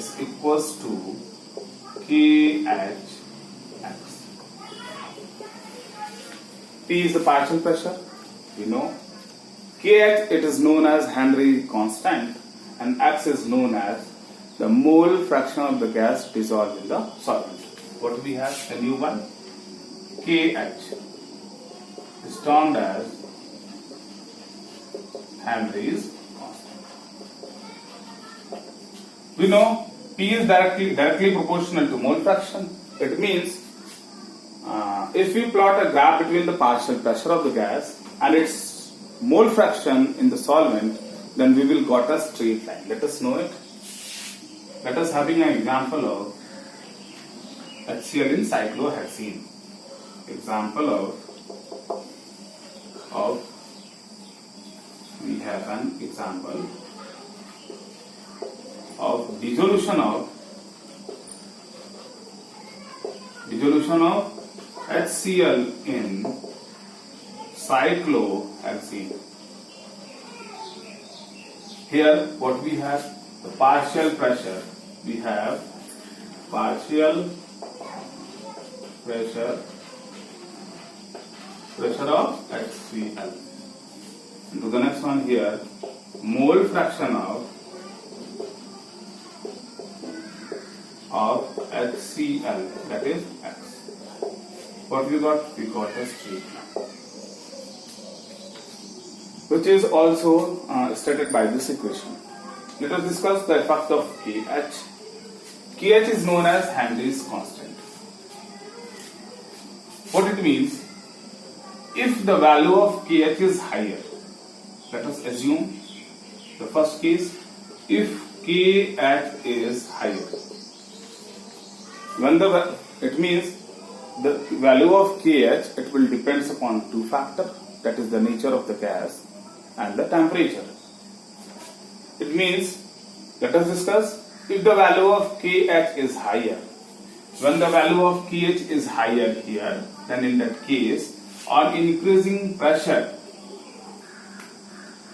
is equals to KHX. P is the partial pressure. We know KH, it is known as Henry constant, and X is known as the mole fraction of the gas dissolved in the solvent. What do we have? The new one, KH is termed as Henry's constant. We know P is directly proportional to mole fraction. It means if we plot a graph between the partial pressure of the gas and its mole fraction in the solvent, then we will got a straight line. Let us know it. Let us having an example of HCl in cyclohexene. Example of we have an example of dissolution of HCl in cyclohexene. Here what we have? The partial pressure. We have partial pressure of HCl. And to the next one here, mole fraction of HCl, that is X. What we got? We got a straight line, which is also stated by this equation. Let us discuss the effect of KH. KH is known as Henry's constant. What it means? If the value of KH is higher, let us assume the first case, if KH is higher, it means the value of KH, it will depends upon two factors, that is the nature of the gas and the temperature. It means, let us discuss, if the value of KH is higher, when the value of KH is higher here, then in that case, on increasing pressure,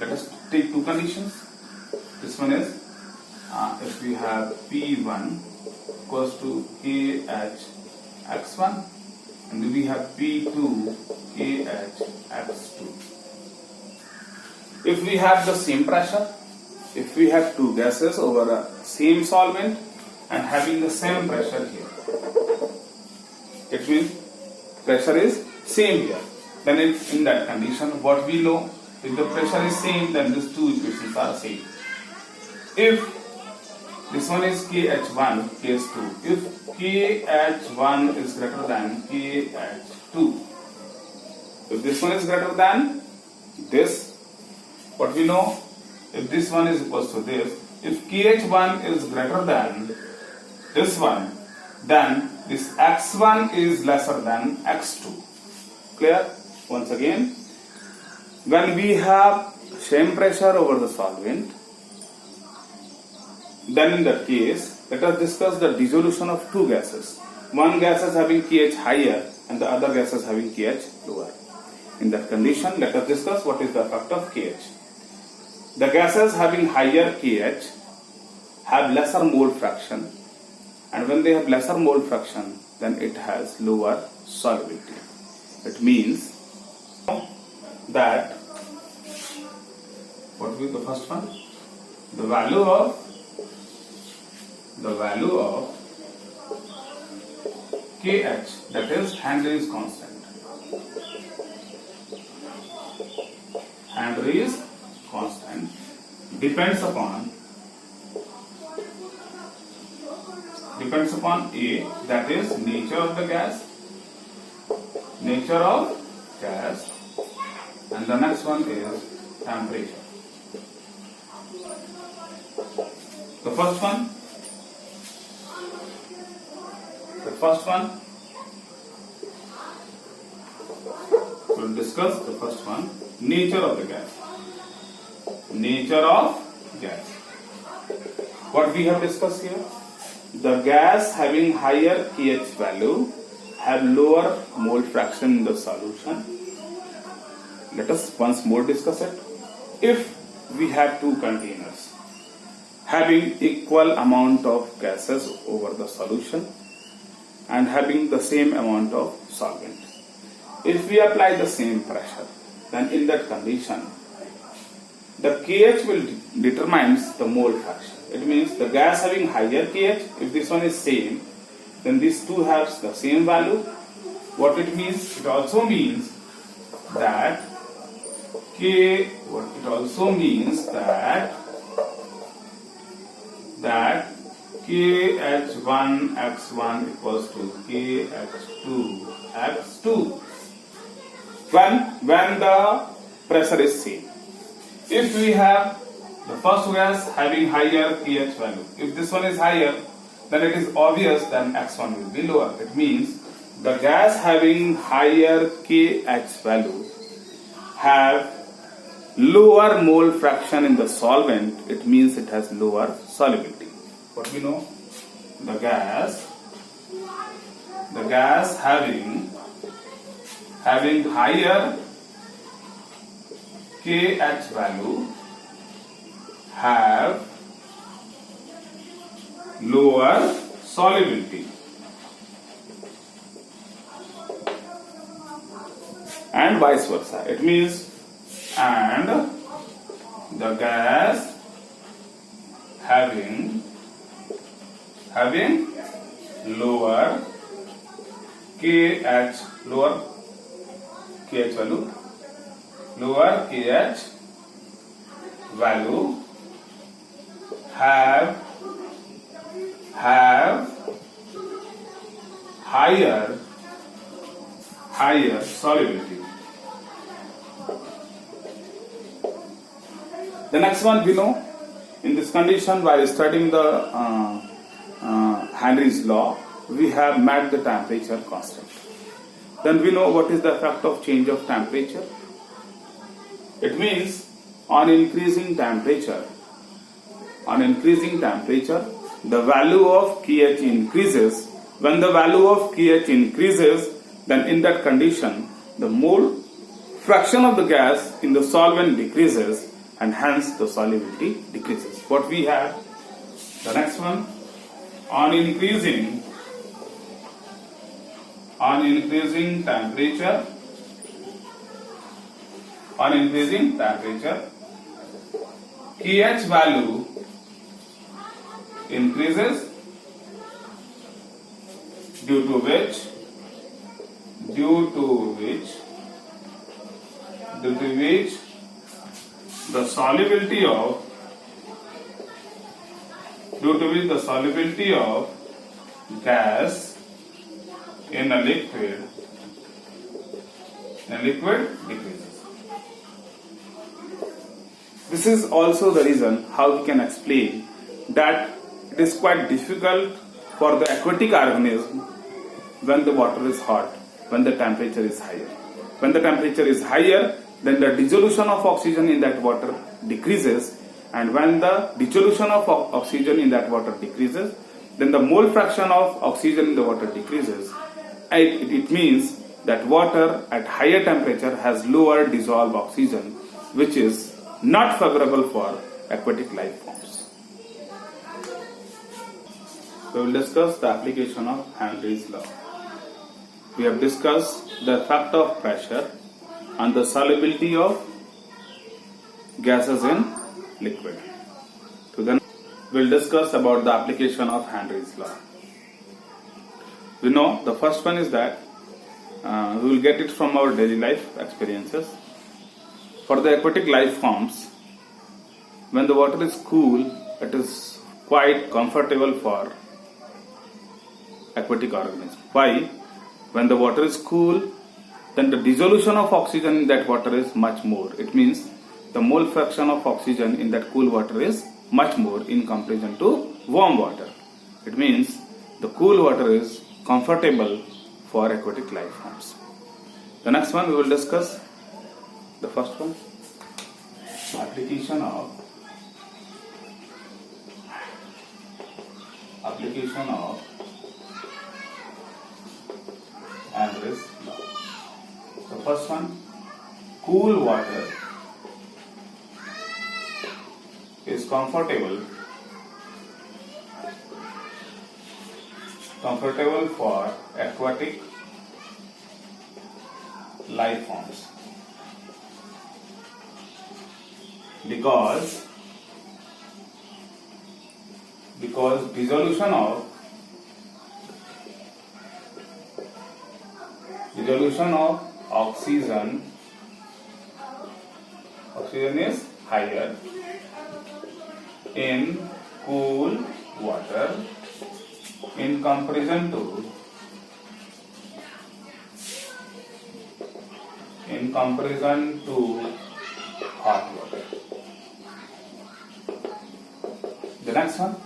let us take two conditions. This one is, if we have P1 equals to KHX1, and we have P2 KHX2. If we have the same pressure, if we have two gases over a same solvent and having the same pressure here, it means pressure is same here. Then in that condition, what we know, if the pressure is same, then these two equations are same. If this one is KH1, case 2. If KH1 is greater than KH2, if this one is greater than this, what we know, if this one is equals to this, if KH1 is greater than this one, then this X1 is lesser than X2. Clear? Once again, when we have same pressure over the solvent, then in that case, let us discuss the dissolution of two gases. One gas is having KH higher and the other gas is having KH lower. In that condition, let us discuss what is the effect of KH. The gases having higher KH have lesser mole fraction, and when they have lesser mole fraction, then it has lower solubility. It means that, what will be the first one? The value of KH, that is Henry's constant. Henry's constant depends upon A, that is nature of the gas, and the next one is temperature. The first one we'll discuss. The first one, nature of the gas. What we have discussed here, the gas having higher KH value have lower mole fraction in the solution. Let us once more discuss it. If we have two containers having equal amount of gases over the solution and having the same amount of solvent. If we apply the same pressure, then in that condition, the KH will determines the mole fraction. It means the gas having higher KH, if this one is same, then these two have the same value. What it means? It also means that KH1X1 equals to KH2X2 when the pressure is same. If we have the first gas having higher KH value, if this one is higher, then it is obvious that X1 will be lower. It means the gas having higher KH value have lower mole fraction in the solvent. It means it has lower solubility. What we know? The gas having higher KH value have lower solubility, and vice versa. It means and the gas having lower KH value have higher solubility. The next one we know, in this condition, while studying the Henry's law, we have met the temperature constant. Then we know what is the effect of change of temperature. It means on increasing temperature, the value of KH increases. When the value of KH increases, then in that condition, the mole fraction of the gas in the solvent decreases, and hence the solubility decreases. What we have, the next one, on increasing temperature, KH value increases, due to which the solubility of gas in a liquid decreases. This is also the reason how we can explain that it is quite difficult for the aquatic organism when the water is hot, when the temperature is higher. When the temperature is higher, then the dissolution of oxygen in that water decreases, and when the dissolution of oxygen in that water decreases, then the mole fraction of oxygen in the water decreases. It means that water at higher temperature has lower dissolved oxygen, which is not favorable for aquatic life forms. We will discuss the application of Henry's law. We have discussed the effect of pressure on the solubility of gases in liquid. Then we will discuss about the application of Henry's law. We know the first one is that we will get it from our daily life experiences. For the aquatic life forms, when the water is cool, it is quite comfortable for aquatic organisms. Why? When the water is cool, then the dissolution of oxygen in that water is much more. It means the mole fraction of oxygen in that cool water is much more in comparison to warm water. It means the cool water is comfortable for aquatic life forms. The next one we will discuss, the first one, application of Henry's law. The first one, cool water is comfortable comfortable for aquatic life forms, because dissolution of oxygen is higher in cool water in comparison to hot water. The next one,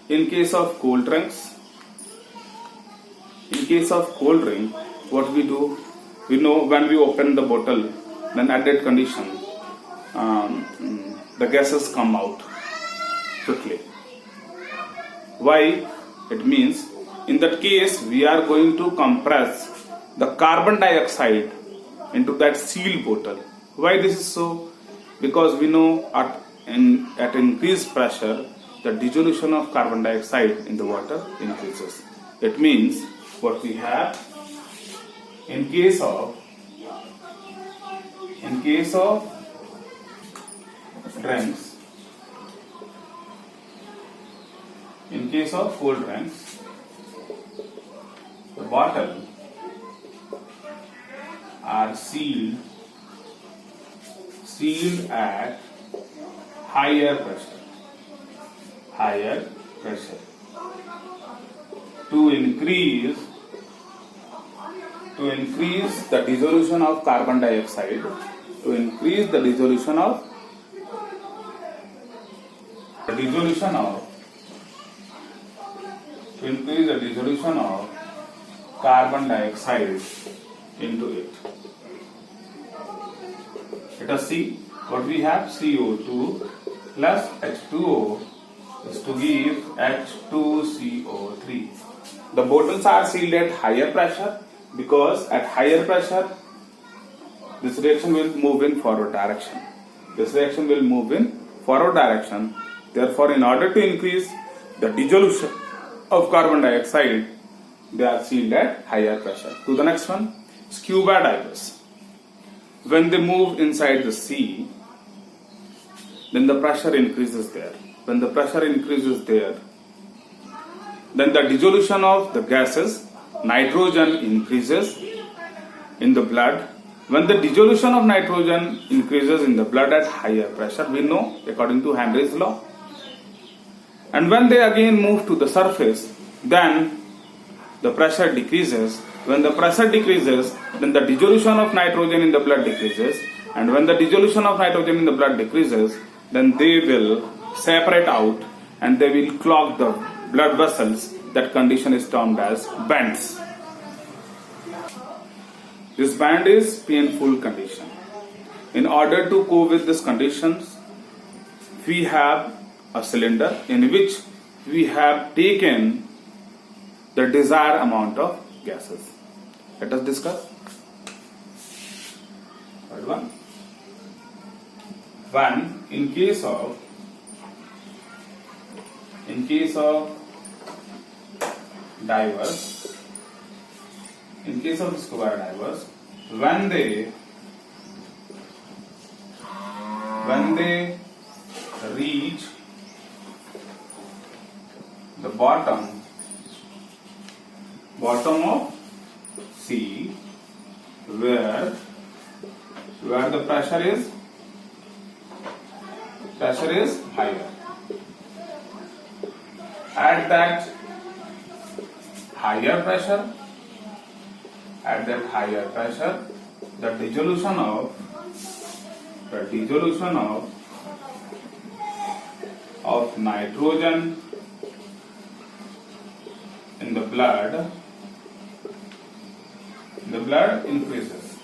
in case of cold drinks, what we do, we know when we open the bottle, then at that condition, the gases come out quickly. Why? It means in that case we are going to compress the carbon dioxide into that sealed bottle. Why this is so? Because we know at increased pressure the dissolution of carbon dioxide in the water increases. It means what we have in case of drinks, in case of cold drinks, the bottle are sealed at higher pressure to increase the dissolution of carbon dioxide, to increase the dissolution of carbon dioxide into it. Let us see what we have. CO2 plus H2O is to give H2CO3. The bottles are sealed at higher pressure because at higher pressure this reaction will move in forward direction. Therefore, in order to increase the dissolution of carbon dioxide, they are sealed at higher pressure. To the next one, scuba divers. When they move inside the sea, then the pressure increases there. When the pressure increases there, then the dissolution of the gases, nitrogen increases in the blood. When the dissolution of nitrogen increases in the blood at higher pressure, we know according to Henry's law. And when they again move to the surface, then the pressure decreases. When the pressure decreases, then the dissolution of nitrogen in the blood decreases. And when the dissolution of nitrogen in the blood decreases, then they will separate out and they will clog the blood vessels. That condition is termed as bands. This band is painful condition. In order to cope with these conditions, we have a cylinder in which we have taken the desired amount of gases. Let us discuss. Third one. When in case of divers, in case of scuba divers, when they reach the bottom of sea, where the pressure is higher. At that higher pressure, the dissolution of nitrogen in the blood increases.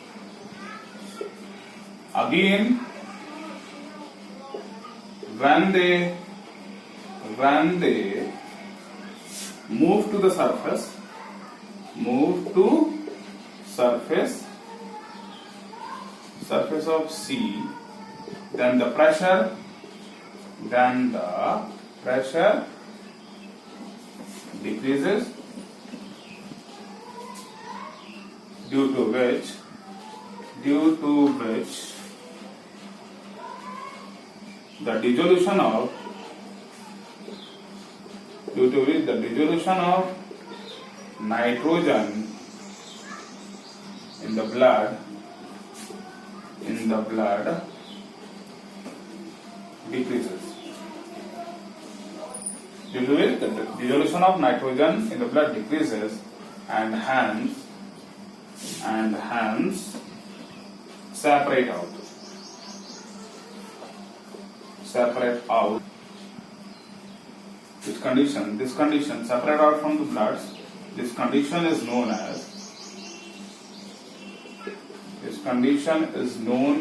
Again, when they move to the surface of sea, then the pressure decreases, due to which the dissolution of nitrogen in the blood decreases. Due to which the dissolution of nitrogen in the blood decreases, and hence separate out this condition separate out from the blood. This condition is known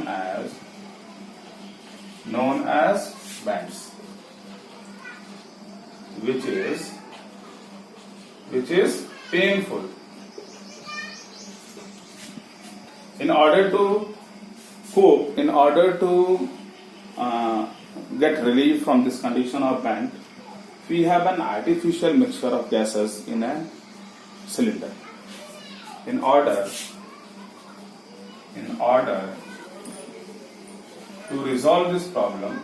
as bands, which is painful. In order to cope, get relief from this condition of band, we have an artificial mixture of gases in a cylinder. In order to resolve this problem,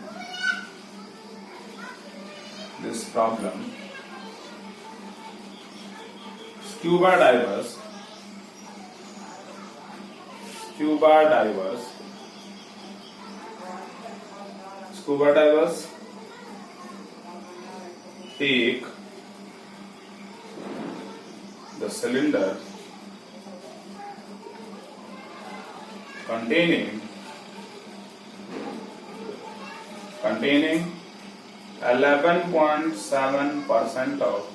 scuba divers take the cylinder containing 11.7% of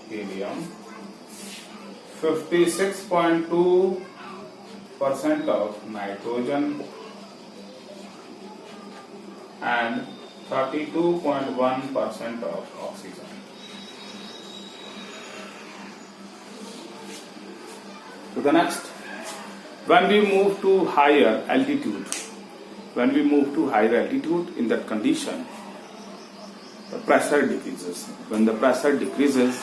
helium, 56.2% of nitrogen, and 32.1% of oxygen. To the next, when we move to higher altitude, in that condition, the pressure decreases. When the pressure decreases,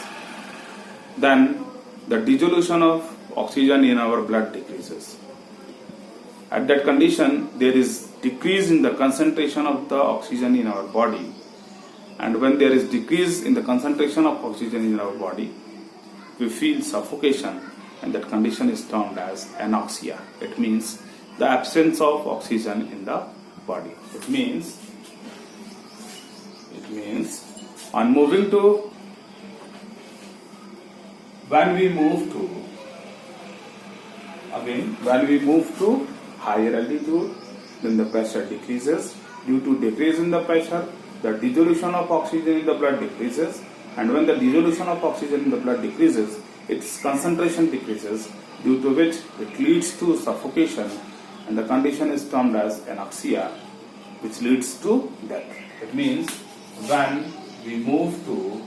then the dissolution of oxygen in our blood decreases. At that condition, there is decrease in the concentration of the oxygen in our body, and when there is decrease in the concentration of oxygen in our body, we feel suffocation, and that condition is termed as anoxia. It means the absence of oxygen in the body. It means on moving to, when we move to higher altitude, then the pressure decreases. Due to decrease in the pressure, the dissolution of oxygen in the blood decreases, and when the dissolution of oxygen in the blood decreases, its concentration decreases, due to which it leads to suffocation, and the condition is termed as anoxia, which leads to death. It means when we move to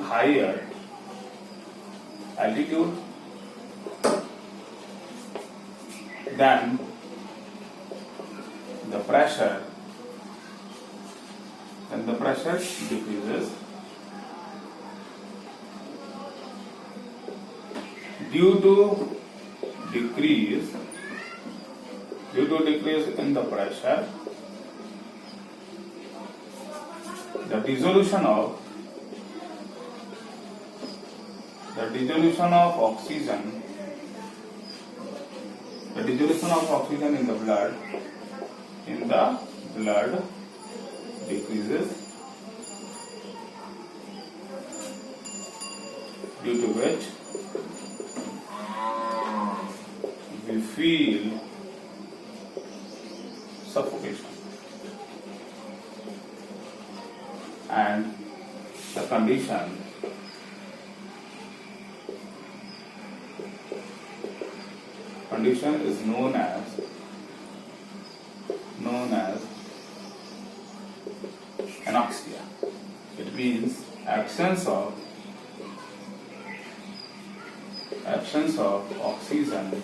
higher altitude, then the pressure decreases due to decrease in the pressure. The dissolution of oxygen in the blood decreases, due to which we feel suffocation, and the condition is known as anoxia. It means absence of oxygen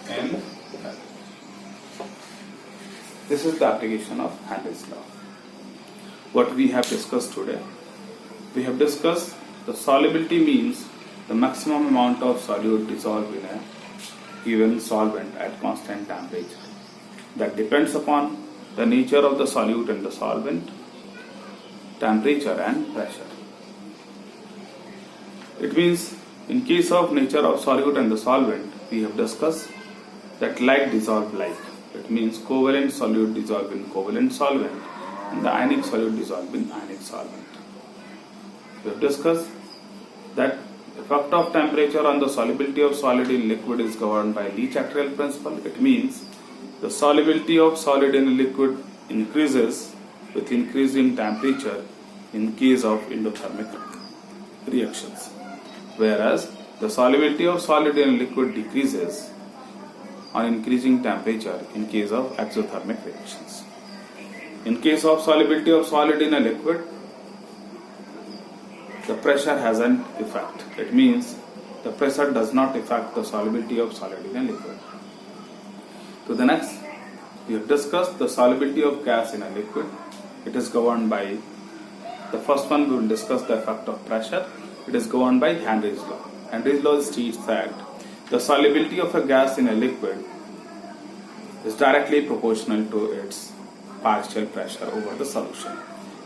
in blood. This is the application of Henry's law. What we have discussed today? We have discussed the solubility means the maximum amount of solute dissolved in a given solvent at constant temperature. That depends upon the nature of the solute and the solvent, temperature and pressure. It means in case of nature of solute and the solvent, we have discussed that like dissolve like. It means covalent solute dissolve in covalent solvent and the ionic solute dissolve in ionic solvent. We have discussed that effect of temperature on the solubility of solid in liquid is governed by Le-Chatelier's principle. It means the solubility of solid in a liquid increases with increasing temperature in case of endothermic reactions, whereas the solubility of solid in a liquid decreases on increasing temperature in case of exothermic reactions. In case of solubility of solid in a liquid, the pressure has an effect. It means the pressure does not affect the solubility of solid in a liquid. To the next, we have discussed the solubility of gas in a liquid. It is governed by, the first one we will discuss the effect of pressure. It is governed by Henry's law. Henry's law states that the solubility of a gas in a liquid is directly proportional to its partial pressure over the solution.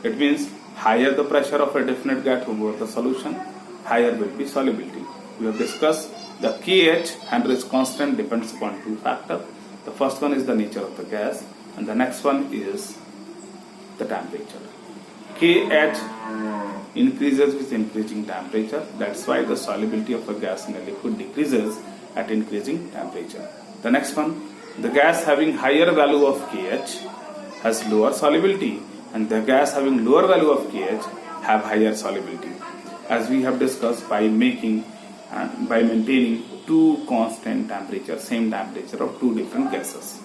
It means higher the pressure of a definite gas over the solution, higher will be solubility. We have discussed the KH, Henry's constant, depends upon two factors. The first one is the nature of the gas and the next one is the temperature. KH increases with increasing temperature. That's why the solubility of a gas in a liquid decreases at increasing temperature. The next one, the gas having higher value of KH has lower solubility and the gas having lower value of KH have higher solubility, as we have discussed by maintaining two constant temperature, same temperature of two different gases.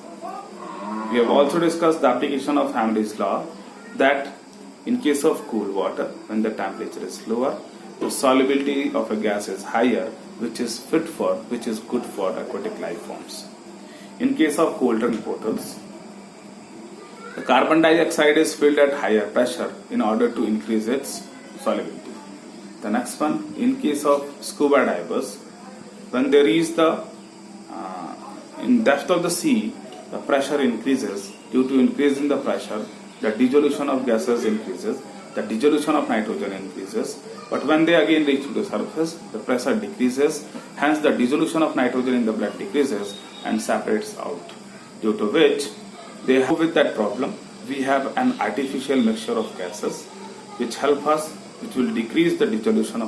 We have also discussed the application of Henry's law that in case of cool water, when the temperature is lower, the solubility of a gas is higher, which is good for aquatic life forms. In case of cold drink bottles, the carbon dioxide is filled at higher pressure in order to increase its solubility. The next one, in case of scuba divers, when they reach the in depth of the sea, the pressure increases. Due to increase in the pressure, the dissolution of gases increases, the dissolution of nitrogen increases. But when they again reach to the surface, the pressure decreases. Hence, the dissolution of nitrogen in the blood decreases and separates out. Due to which, they have with that problem, we have an artificial mixture of gases which help us, which will decrease the dissolution of